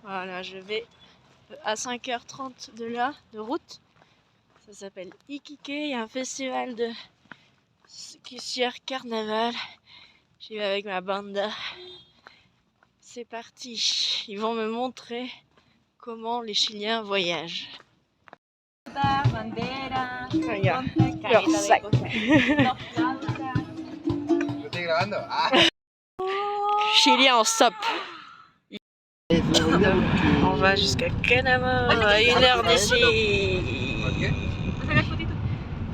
Voilà, je vais à 5h30 de là, de route. Ça s'appelle Iquique, il y a un festival de Cusier Carnaval. J'y vais avec ma banda. C'est parti, ils vont me montrer comment les Chiliens voyagent. Regarde, leur sac. Chilien en stop. On va jusqu'à Canama, à 1h d'ici.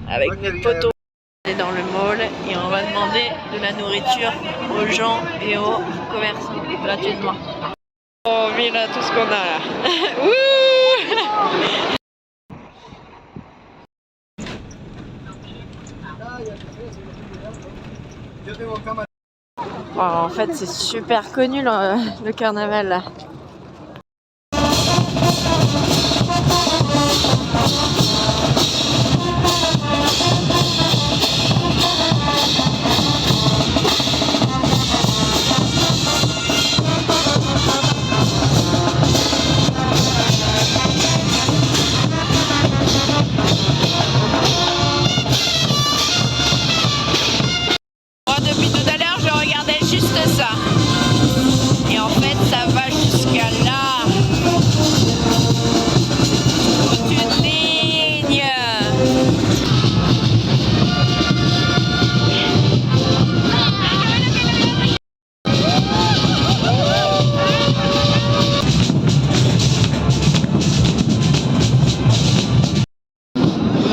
Avec mes potos. On est dans le mall et on va demander de la nourriture aux gens et aux commerçants gratuitement. Oh, mira tout ce qu'on a là. Oh, en fait, c'est super connu le carnaval là. Depuis tout à l'heure, je regardais juste ça. Et en fait, ça va jusqu'à là. Toute une ligne.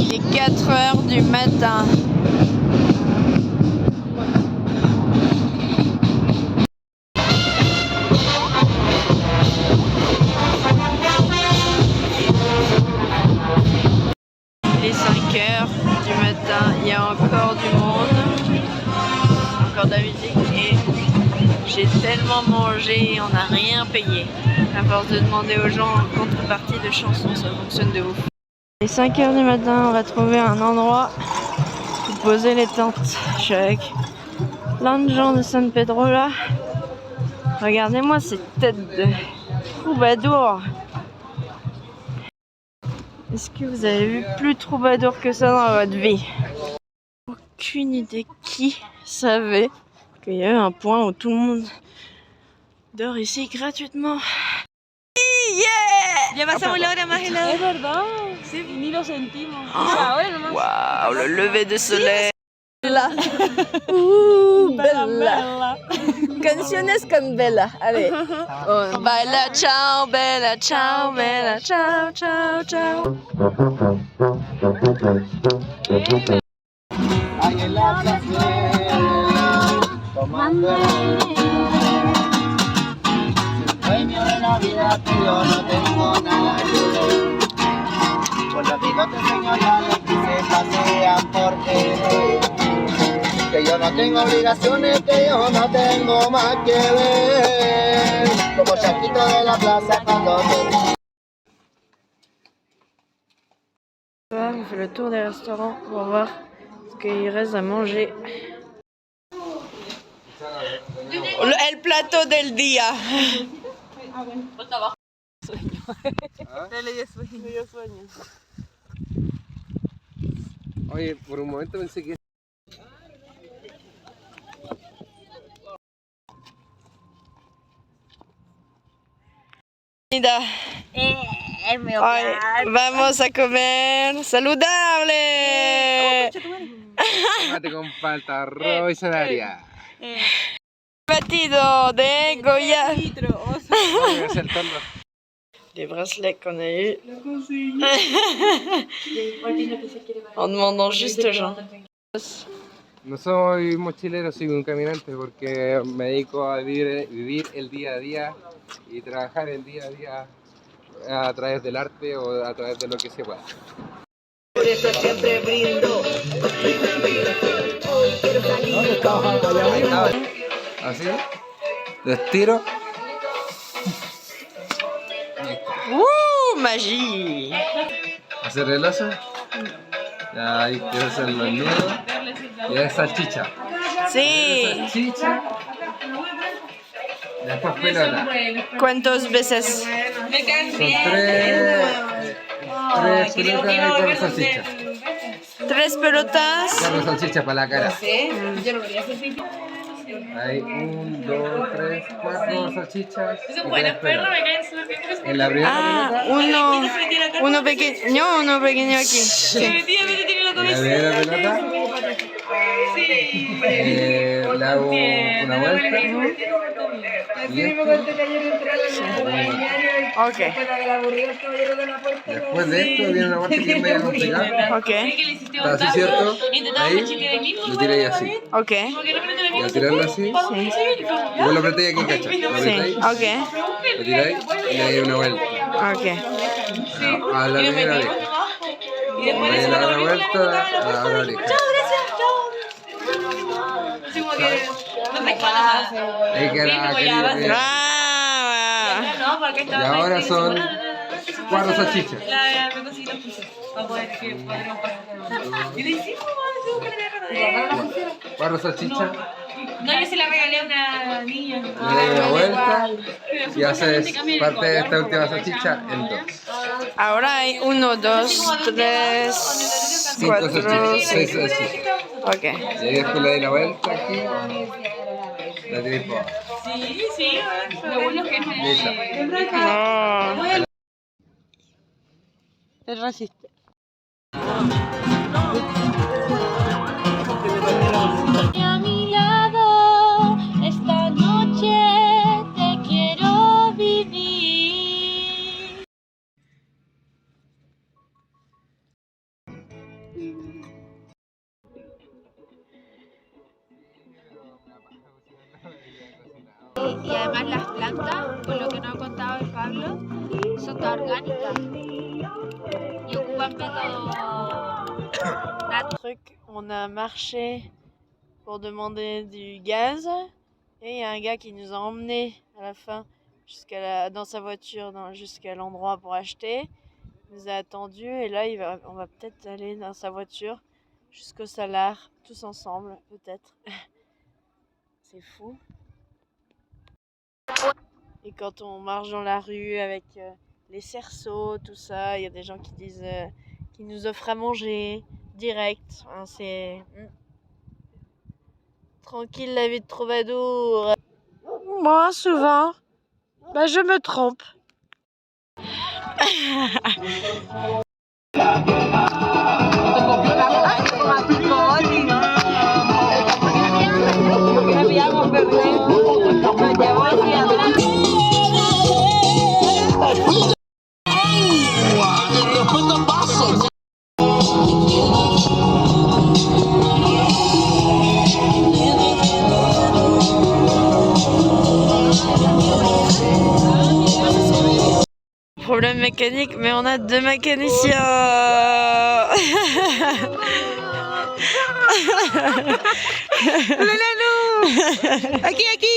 Il est 4h du matin. Il est 5h du matin, il y a encore du monde, encore de la musique et j'ai tellement mangé et on n'a rien payé. À force de demander aux gens en contrepartie de chansons, ça fonctionne de ouf. Il est 5h du matin, on va trouver un endroit pour poser les tentes. Je suis avec plein de gens de San Pedro là. Regardez-moi ces têtes de troubadours. Est-ce que vous avez vu plus troubadour que ça dans votre vie? Aucune idée qui savait qu'il y avait un point où tout le monde dort ici gratuitement. Yeah! Ya pasamos la hora más helada. Es verdad, sí, ni lo sentimos. Waouh, le lever de soleil. Bella. Bella. Canciones con Bella. Allez. Bella, ciao, Bella, ciao, Bella, ciao, ciao, ciao. Ahí en la plaza, tomando el sueño de la vida que yo no tengo nada que ver. Por los bigotes señalados que se pasean por querer. Que yo no tengo obligaciones, que yo no tengo más que ver. Como Chaquito de la plaza cuando te... On fait le tour des restaurants pour voir ce qu'il reste à manger. El plato del día. Le dio sueño. Oye, por un momento pensé que... Ay, vamos a comer saludable. Tomate con palta, arroz y zanahoria. Batido de Goya. Voy a saltarlo. Les bracelets qu'on a eu. En demandant juste aux gens. No soy mochilero, soy un caminante porque me dedico a vivir el día a día y trabajar el día a día a través del arte o a través de lo que se pueda. Por eso siempre brindo. Así, lo estiro. Magie. Hacer el oso. Ya ahí quiero hacer los nudos. Y es salchicha. Sí. Salchicha. Después pelota. ¿Cuántas veces? Son tres pelotas y 4 salchichas. 3 pelotas. 4 salchichas para la cara. Hay 1, 2, 3, 4 salchichas. Son buenas perros, me caen súper bien. En la primera pelota. Uno pequeño aquí. Sí. En la primera pelota. Le hago una vuelta. Y esto. Ok. Después de esto viene una parte que es medio complicada. Ok. Está así, ¿cierto? Ahí lo tiráis así. Ok. Y al tirarlo así, vos lo apretáis aquí, ¿cachai? Lo apretáis, Ok. lo tiráis y le dais una vuelta. Ok. A la primera oreja. Le dais la otra vuelta a la otra oreja. Ahí queda la querida. Ah, Y ahora son 4 salchichas. Cuatro salchichas. No, yo se la regalé a una niña. Le das una vuelta y haces parte de esta última salchicha en 2. ahora hay 1, 2, 3, 5 4, salchichas, 6 5. salchichas. Ok. Y ahí después le dais la vuelta aquí. La tiráis por abajo. Sí, lo bueno es que no Listo. No. Es racista. a mi lado, esta noche te quiero vivir. Y además las plantas, por lo que nos ha contado el Pablo, son todas orgánicas y ocupan métodos Truc, on a marché pour demander du gaz et il y a un gars qui nous a emmenés à la fin dans sa voiture jusqu'à l'endroit pour acheter. Il nous a attendus et là on va peut-être aller dans sa voiture jusqu'au Salar, tous ensemble peut-être. C'est fou. Et quand on marche dans la rue avec les cerceaux, tout ça, il y a des gens qui disent qui nous offrent à manger direct. Hein, c'est tranquille la vie de troubadour. Moi, souvent, je me trompe. Problème mécanique, mais on a 2 mécaniciens. Aquí, aquí.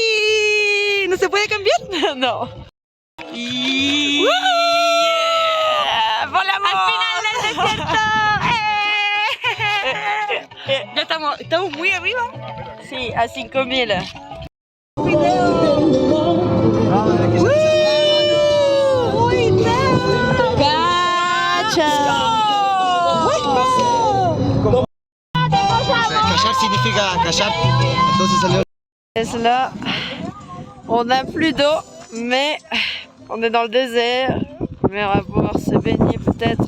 ¿No se puede cambiar? No. Yeah. ¡Volamos! ¡Al final del desierto! Ya estamos muy arriba. Sí, a 5000. Callar significa callar, entonces salió. Là, on n'a plus d'eau, mais on est dans le désert. Mais on va pouvoir se baigner peut-être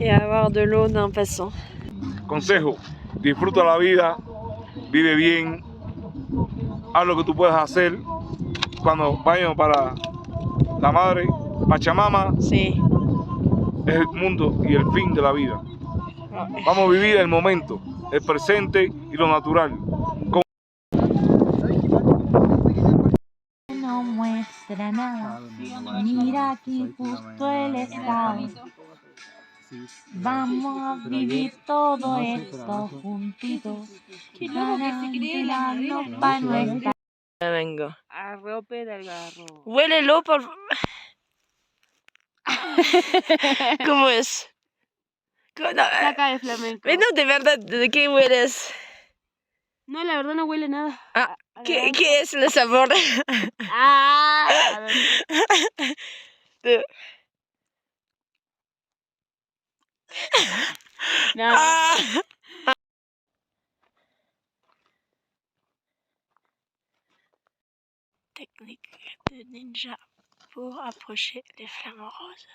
et avoir de l'eau d'un passant. Consejo, disfruta la vida, vive bien, haz lo que tú puedas hacer cuando vayamos para la madre, Pachamama, Sí. es el mundo y el fin de la vida. Vamos a vivir el momento, el presente y lo natural. No muestra nada, mira aquí justo el estado. Vamos a vivir todo esto juntitos. Ganando pa' nuestra. Vengo. Arrope del garro. Huélelo, por favor. ¿Cómo es? No, Caca de flamenco. mais non, de verdad, ¿de qué hueles? No, la verdad no huele nada. Ah, A ¿qué naranja. es el sabor? Ah, a ver. Naranja. Technique de ninja pour approcher les flamants roses.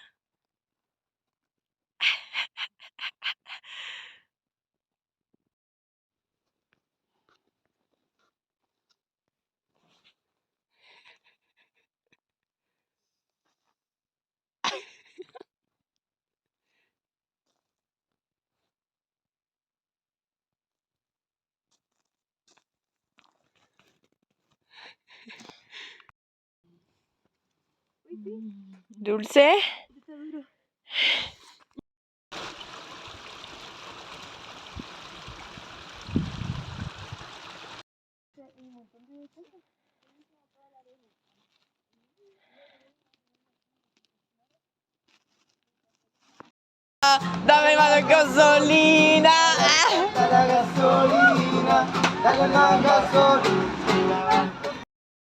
Dulce. Dame más gasolina. La gasolina, dale más gasolina.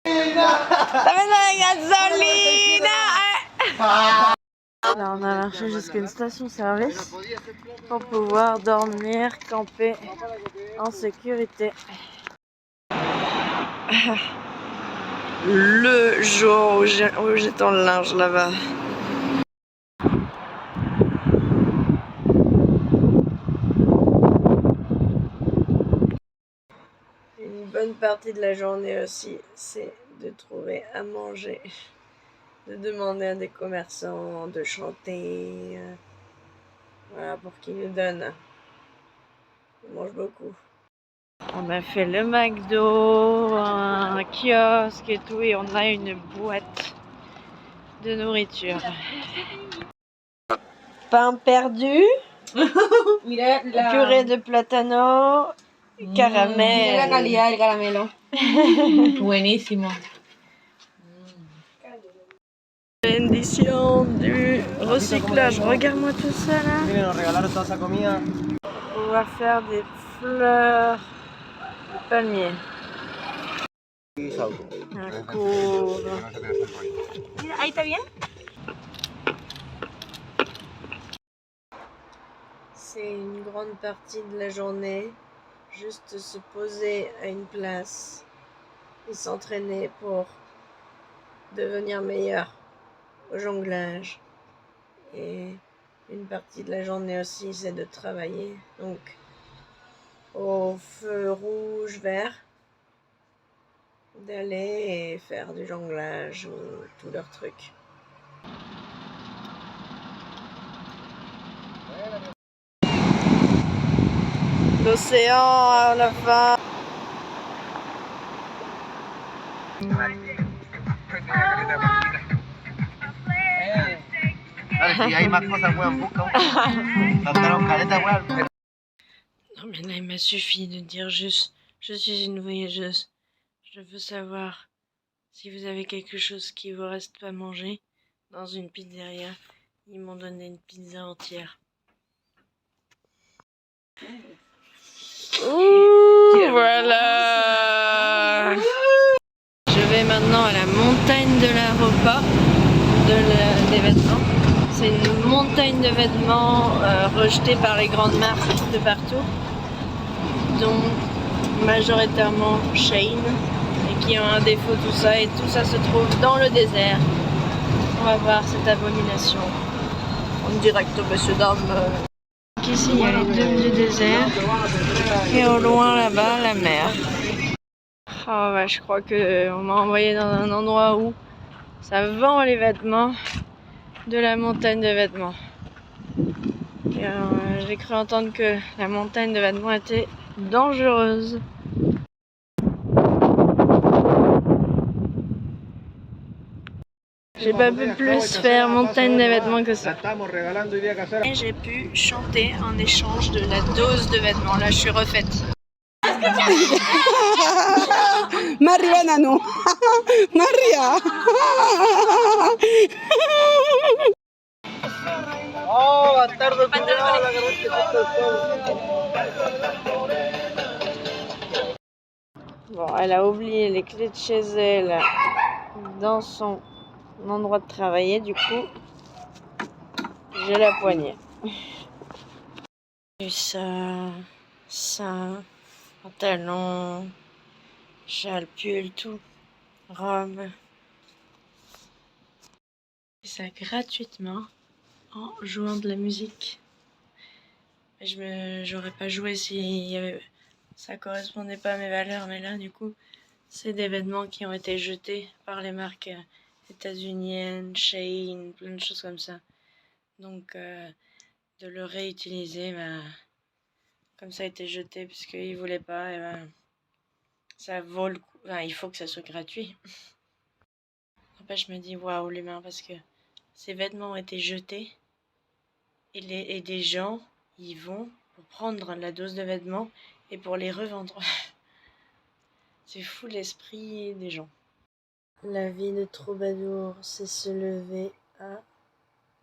Dame la gasolina. Là, on a marché jusqu'à une station-service pour pouvoir dormir, camper en sécurité. Le jour où j'étends le linge là-bas. Une bonne partie de la journée aussi, c'est de trouver à manger, de demander à des commerçants de chanter, voilà, pour qu'ils nous donnent. On mange beaucoup. On a fait le McDo, un kiosque et tout, et on a une boîte de nourriture. Pain perdu, purée de plátano, caramel. Mira la calidad del caramelo. Buenísimo. Bendition du recyclage. Regarde-moi tout ça là. Miren, nos regalaron toda esa comida. On va faire des fleurs de palmier. Un courbe. Mira, ahí está bien. C'est une grande partie de la journée. Juste se poser à une place et s'entraîner pour devenir meilleur au jonglage. Et une partie de la journée aussi, c'est de travailler. Donc, au feu rouge, vert, d'aller et faire du jonglage ou tous leurs trucs. L'océan à la fin. Si hay más cosas, weón, busca. Saltaron caleta, weón. Non mais là il m'a suffi de dire juste je suis une voyageuse. Je veux savoir si vous avez quelque chose qui vous reste pas manger dans une pizzeria. Ils m'ont donné une pizza entière. Ouh, voilà. Je vais maintenant à la montagne de la repas des vêtements. C'est une montagne de vêtements rejetés par les grandes marques de partout, dont majoritairement Shein, et qui ont un défaut tout ça, et tout ça se trouve dans le désert. On va voir cette abomination en direct, messieurs, dames. Ici il y a les dunes du désert, et au loin là-bas la mer. Oh ouais, je crois qu'on m'a envoyé dans un endroit où ça vend les vêtements, de la montagne de vêtements. Et j'ai cru entendre que la montagne de vêtements était dangereuse. J'ai pas pu plus faire montagne de vêtements que ça. Et j'ai pu chanter en échange de la dose de vêtements. Là, je suis refaite. Maria Nano. Maria. Oh, bastardo, la Bon, elle a oublié les clés de chez elle dans son endroit de travailler, du coup, j'ai la poignée. Et ça, pantalon, châle, pull, tout, robe. Et ça gratuitement en jouant de la musique. J'aurais pas joué si ça correspondait pas à mes valeurs, mais là, du coup, c'est des vêtements qui ont été jetés par les marques états-uniennes, Shein, plein de choses comme ça. Donc, de le réutiliser, comme ça a été jeté puisqu'ils voulaient pas, et ça vaut le coup. Enfin, il faut que ça soit gratuit. Après, je me dis, waouh, l'humain, parce que ces vêtements ont été jetés et des gens, ils vont pour prendre la dose de vêtements et pour les revendre. C'est fou l'esprit des gens. La vie de troubadour, c'est se lever à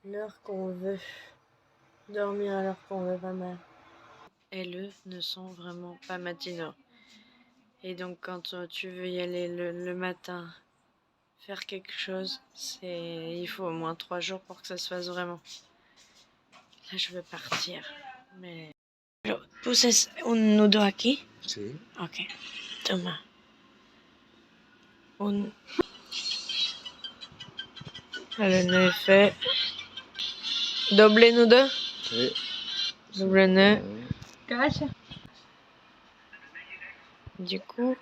l'heure qu'on veut, dormir à l'heure qu'on veut, pas mal. Et eux ne sont vraiment pas matinaux. Et donc quand tu veux y aller le matin, faire quelque chose, il faut au moins 3 jours pour que ça se fasse vraiment. Là je veux partir, mais... ¿Puse un nudo aquí? Sí. Ok, toma. Le nœud est fait. Doble nudo? Sí. Double nœud. Du coup,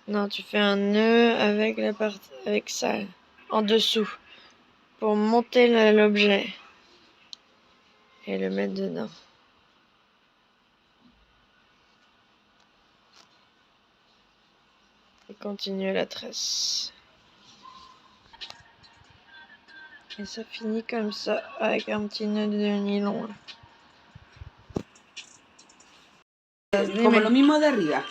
non, tu fais un nœud avec la partie, avec ça, en dessous, pour monter l'objet et le mettre dedans. Et continuer la tresse. Et ça finit comme ça, avec un petit nœud de nylon. Como lo mismo de arriba.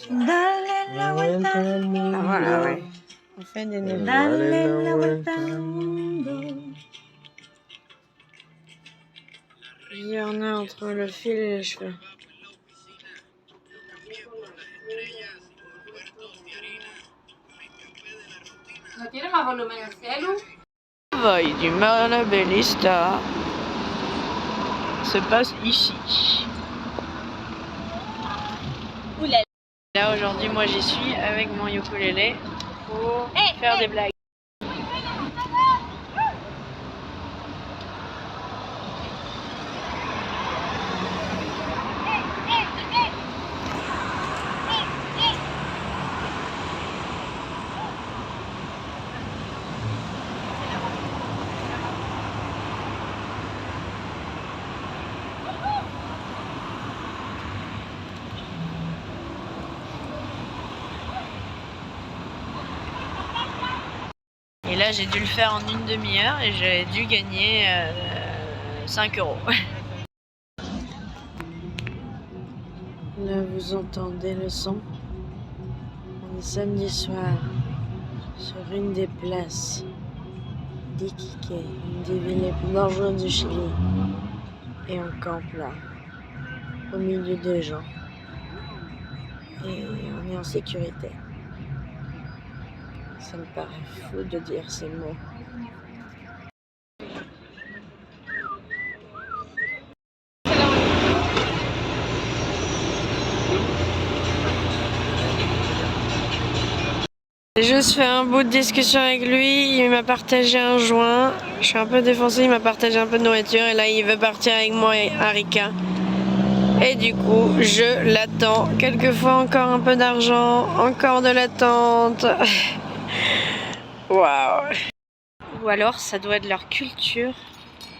Dale la vuelta al mundo. Ah voilà, ouais. On fait des nœuds. Dale la vuelta al mundo. Il y en a entre le fil et les cheveux. ¿No tiene más volumen el celu? Le travail du malabellista se passe ici. Là aujourd'hui moi j'y suis avec mon ukulélé pour faire des blagues. Et là j'ai dû le faire en une demi-heure et j'ai dû gagner 5 €. Là vous entendez le son. On est samedi soir sur une des places d'Iquique, une des villes les plus dangereuses du Chili. Et on campe là, au milieu de gens. Et on est en sécurité. Ça me paraît fou de dire ces mots. J'ai juste fait un bout de discussion avec lui, il m'a partagé un joint. Je suis un peu défoncée, il m'a partagé un peu de nourriture et là il veut partir avec moi et Harika. Et du coup, je l'attends. Quelquefois encore un peu d'argent, encore de l'attente. Waouh. Ou alors ça doit être leur culture,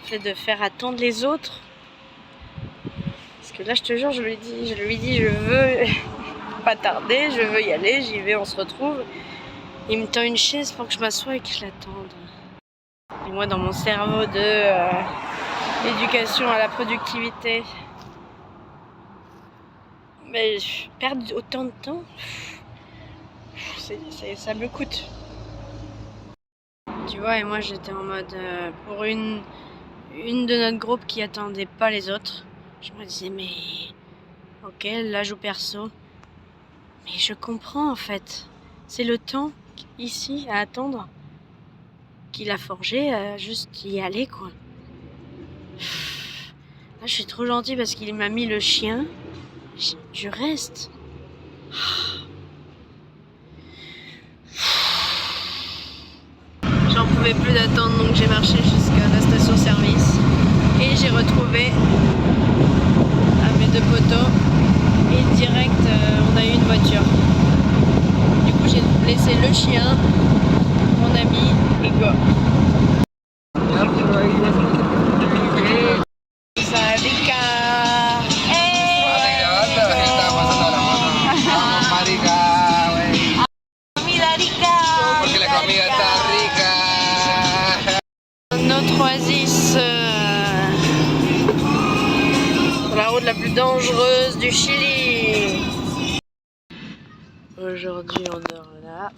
le fait de faire attendre les autres. Parce que là je te jure, je lui dis je veux pas tarder, je veux y aller, j'y vais, on se retrouve. Il me tend une chaise pour que je m'assoie et que je l'attende. Et moi dans mon cerveau de éducation à la productivité, mais perdre autant de temps, ça me coûte. Tu vois, et moi j'étais en mode, pour une de notre groupe qui attendait pas les autres, je me disais mais Ok, là joue perso. Mais je comprends en fait. C'est le temps ici à attendre qu'il a forgé, juste y aller quoi. Là je suis trop gentille parce qu'il m'a mis le chien. Je reste. J'en pouvais plus d'attendre donc j'ai marché jusqu'à la station service. Et j'ai retrouvé à mes 2 poteaux. Et direct on a eu une voiture. Du coup j'ai laissé le chien, mon ami et go. Costa Rica. Comida rica. Porque la comida está rica. Notre oasis, la route la plus dangereuse du Chili. Aujourd'hui on dort là.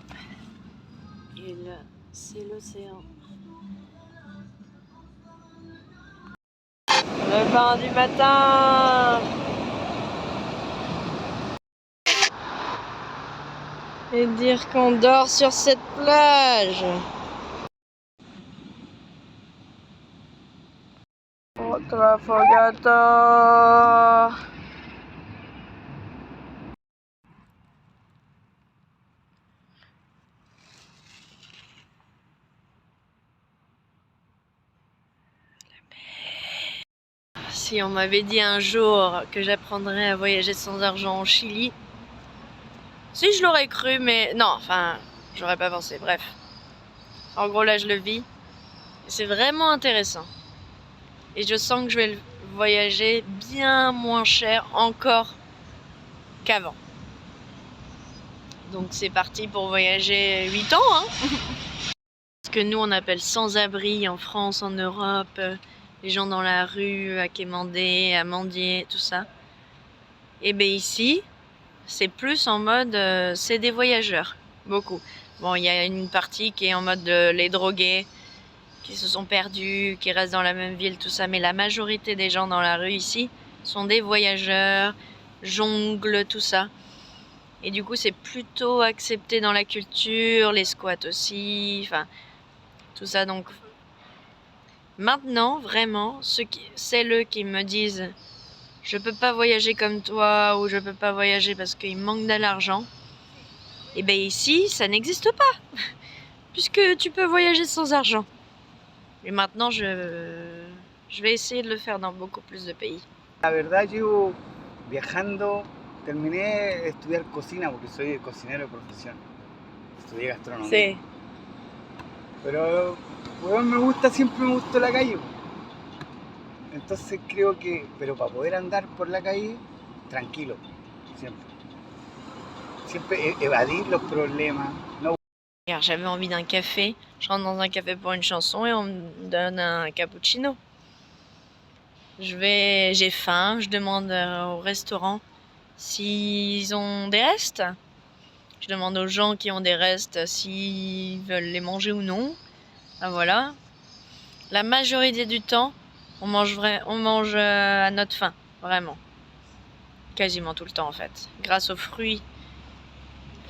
Et là c'est l'océan. Le bain du matin. Et dire qu'on dort sur cette plage. Otra fogata. Si on m'avait dit un jour que j'apprendrais à voyager sans argent au Chili, si je l'aurais cru, mais non, enfin, j'aurais pas pensé. Bref, en gros là je le vis, c'est vraiment intéressant. Et je sens que je vais voyager bien moins cher encore qu'avant. Donc c'est parti pour voyager 8 ans, hein. Ce que nous on appelle sans-abri en France, en Europe, les gens dans la rue, à quémander, à mendier, tout ça. Et bien ici, c'est plus en mode, c'est des voyageurs, beaucoup. Bon, il y a une partie qui est en mode les drogués, qui se sont perdus, qui restent dans la même ville, tout ça. Mais la majorité des gens dans la rue ici sont des voyageurs, jonglent, tout ça. Et du coup, c'est plutôt accepté dans la culture, les squats aussi, enfin, tout ça. Donc, maintenant, vraiment, celles qui me disent « Je peux pas voyager comme toi » ou « Je peux pas voyager parce qu'il me manque de l'argent », et bien ici, ça n'existe pas, puisque tu peux voyager sans argent. Et maintenant, je vais essayer de le faire dans beaucoup plus de pays. La verdad, llevo viajando, terminé de estudiar cocina porque soy cocinero de profesión. Estudié gastronomía. Sí. Pero, bueno, siempre me gustó la calle. Entonces creo que, pero para poder andar por la calle, tranquilo, siempre. Siempre evadir los problemas. No. J'avais envie d'un café, je rentre dans un café pour une chanson et on me donne un cappuccino. J'ai faim, je demande au restaurant s'ils ont des restes. Je demande aux gens qui ont des restes s'ils veulent les manger ou non. Ben voilà. La majorité du temps, on mange à notre faim, vraiment. Quasiment tout le temps en fait. Grâce aux fruits.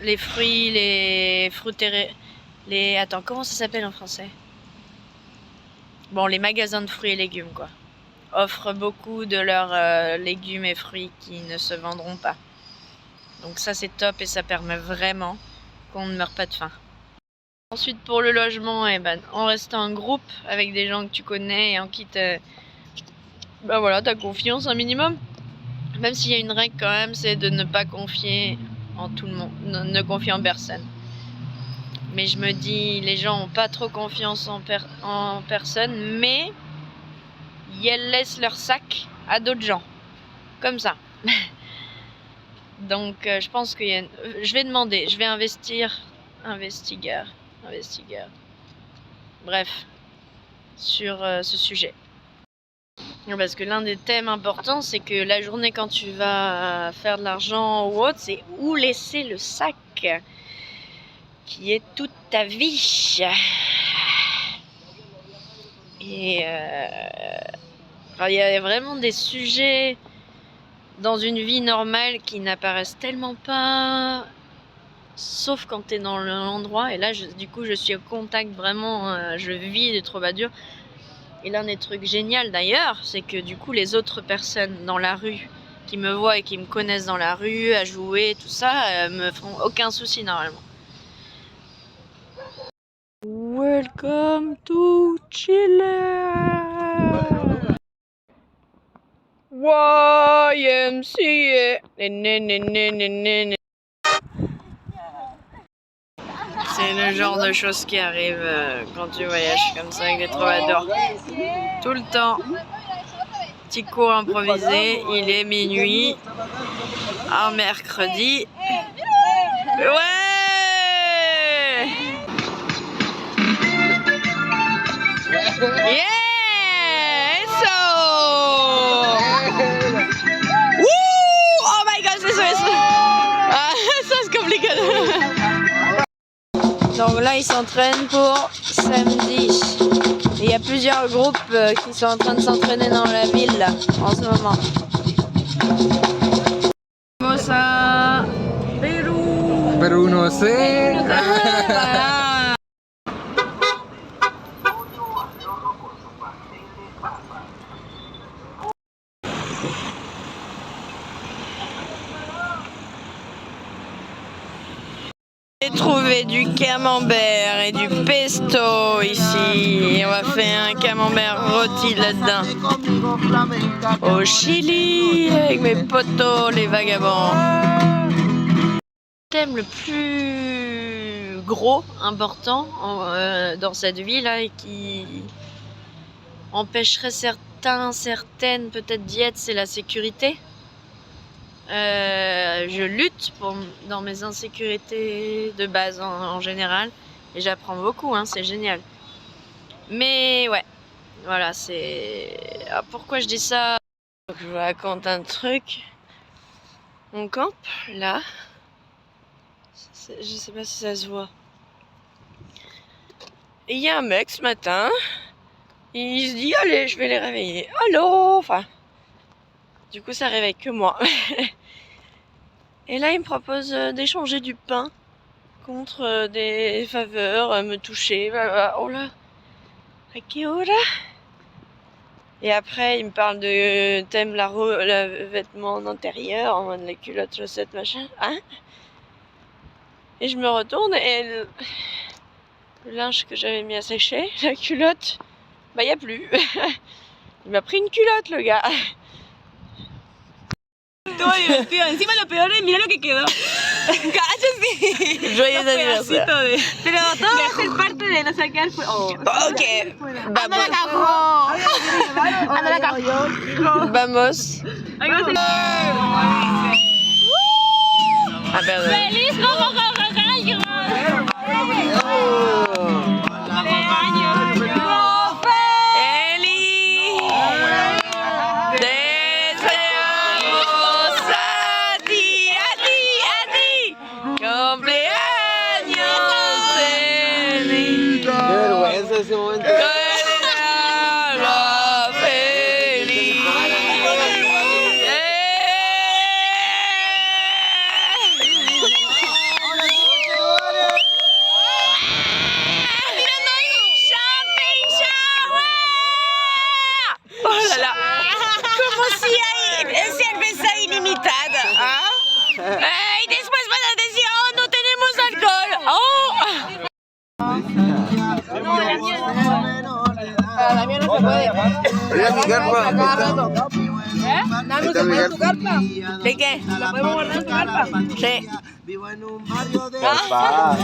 Les fruits, les fruiteries, attends, comment ça s'appelle en français? Bon, les magasins de fruits et légumes, quoi. Offrent beaucoup de leurs légumes et fruits qui ne se vendront pas. Donc ça, c'est top et ça permet vraiment qu'on ne meure pas de faim. Ensuite, pour le logement, eh ben, en restant en groupe avec des gens que tu connais et en qui ben voilà, t'as confiance un minimum. Même s'il y a une règle quand même, c'est de ne pas confier en tout le monde, ne confier en personne. Mais je me dis, les gens n'ont pas trop confiance en personne, mais ils laissent leur sac à d'autres gens, comme ça. Donc je pense que je vais demander, je vais investiguer, bref, sur ce sujet. Parce que l'un des thèmes importants, c'est que la journée quand tu vas faire de l'argent ou autre, c'est où laisser le sac qui est toute ta vie. Et il y a vraiment des sujets dans une vie normale qui n'apparaissent tellement pas, sauf quand tu es dans l'endroit. Et là, du coup, je suis au contact vraiment, je vis des troubadours. Et l'un des trucs géniaux d'ailleurs, c'est que du coup, les autres personnes dans la rue qui me voient et qui me connaissent dans la rue, à jouer, tout ça, me feront aucun souci normalement. Welcome to Chile. YMCA. C'est le genre de choses qui arrivent quand tu voyages comme ça avec des troubadours. Tout le temps. Petit cours improvisé, il est minuit. Un mercredi. Ouais! Yeah! Eso! Woo! Oh my gosh, eso es. Ah, ça c'est compliqué. Donc là, ils s'entraînent pour samedi. Et il y a plusieurs groupes qui sont en train de s'entraîner dans la ville là, en ce moment. Mosa, Pérou. Perú no sé. Voilà. J'ai trouvé du camembert et du pesto ici. Et on va faire un camembert rôti là-dedans. Au Chili, avec mes potos, les vagabonds. Le thème le plus gros, important dans cette ville là, et qui empêcherait certaines peut-être diètes, c'est la sécurité. Je lutte dans mes insécurités de base en général et j'apprends beaucoup, hein, c'est génial. Mais ouais, voilà, c'est... Ah, pourquoi je dis ça? Je vous raconte un truc. On campe là. Je sais pas si ça se voit. Et il y a un mec ce matin, il se dit allez, je vais les réveiller. Allô, enfin, du coup ça réveille que moi. Et là il me propose d'échanger du pain contre des faveurs, me toucher, oh là, à quelle heure? Et après il me parle de t'aimes le vêtement d'intérieur, en mode les culottes, chaussettes, machin, hein? Et je me retourne et le linge que j'avais mis à sécher, la culotte, bah y a plus. Il m'a pris une culotte le gars. Todo divertido. Encima lo peor es, mira lo que quedó. ¡Cállate! Joyeux anniversaire. Pero todo va a ser parte de no sacar. Oh. Ok, vamos. Vamos. Ah, perdón. ¡Feliz ese momento. ¡Ey! Después van a decir, oh, no tenemos alcohol. Oh. La mía no se puede. Mira mi carpa. Nano, ¿se puede en tu carpa? ¿De qué? ¿La podemos guardar en tu carpa? Sí. Vivo en un barrio de Carpa.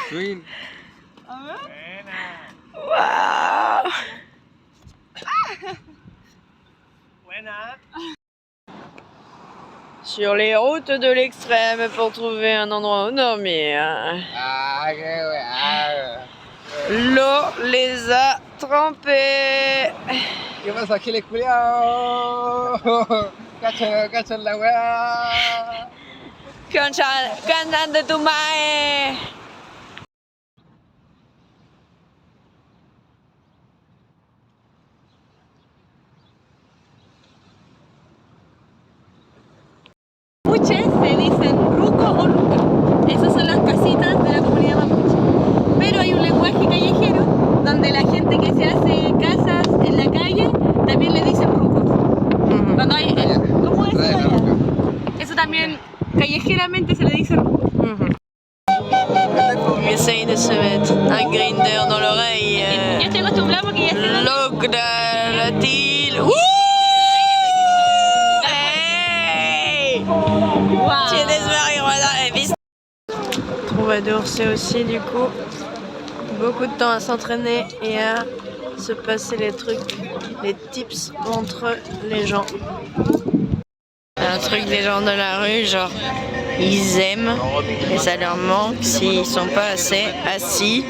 Swing. ¡Wow! Buena. sur les routes de l'extrême pour trouver un endroit où dormir. Ah, qué weá. L'eau les a trempés. ¿Qué pasa, Giles culiao? Cachan la weá. Cantan de tu mae. Mapuche se dicen ruco o luca. Esas son las casitas de la comunidad mapuche. Pero hay un lenguaje callejero donde la gente que se hace casas en la calle también le dicen rucos. Cuando hay, ¿cómo es eso allá? Eso también callejeramente se le dice rucos. Il essaye de se mettre un grinder dans l'oreille. Yo estoy acostumbrada porque ya sé. Locdalatil. Hey! Wow. Tienes marijuana et bis. Troubadour, c'est aussi du coup beaucoup de temps à s'entraîner et à se passer les trucs, les tips entre les gens. Un truc des gens de la rue, genre ils aiment et ça leur manque s'ils sont pas assez assis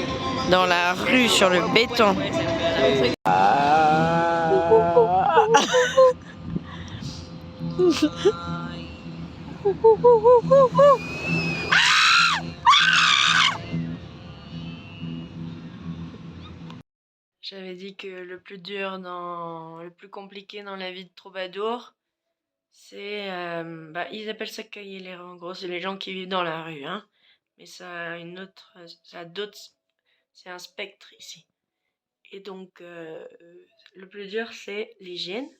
dans la rue sur le béton. J'avais dit que le plus dur le plus compliqué dans la vie de troubadour, c'est, ils appellent ça cahier les rangs. En gros, c'est les gens qui vivent dans la rue, hein. Mais ça a d'autres, c'est un spectre ici. Et donc, le plus dur, c'est l'hygiène.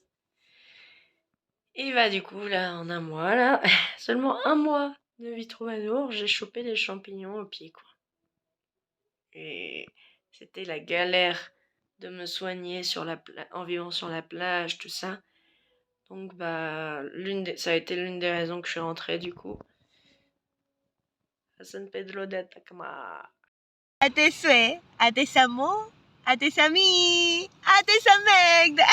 Et bah du coup, là, en un mois, là, seulement un mois de vie troubadour, j'ai chopé des champignons au pied, quoi. Et c'était la galère de me soigner en vivant sur la plage, tout ça. Donc bah ça a été l'une des raisons que je suis rentrée du coup à San Pedro de Atacama. A tes souhaits, à tes amours, à tes amis, à tes amègres.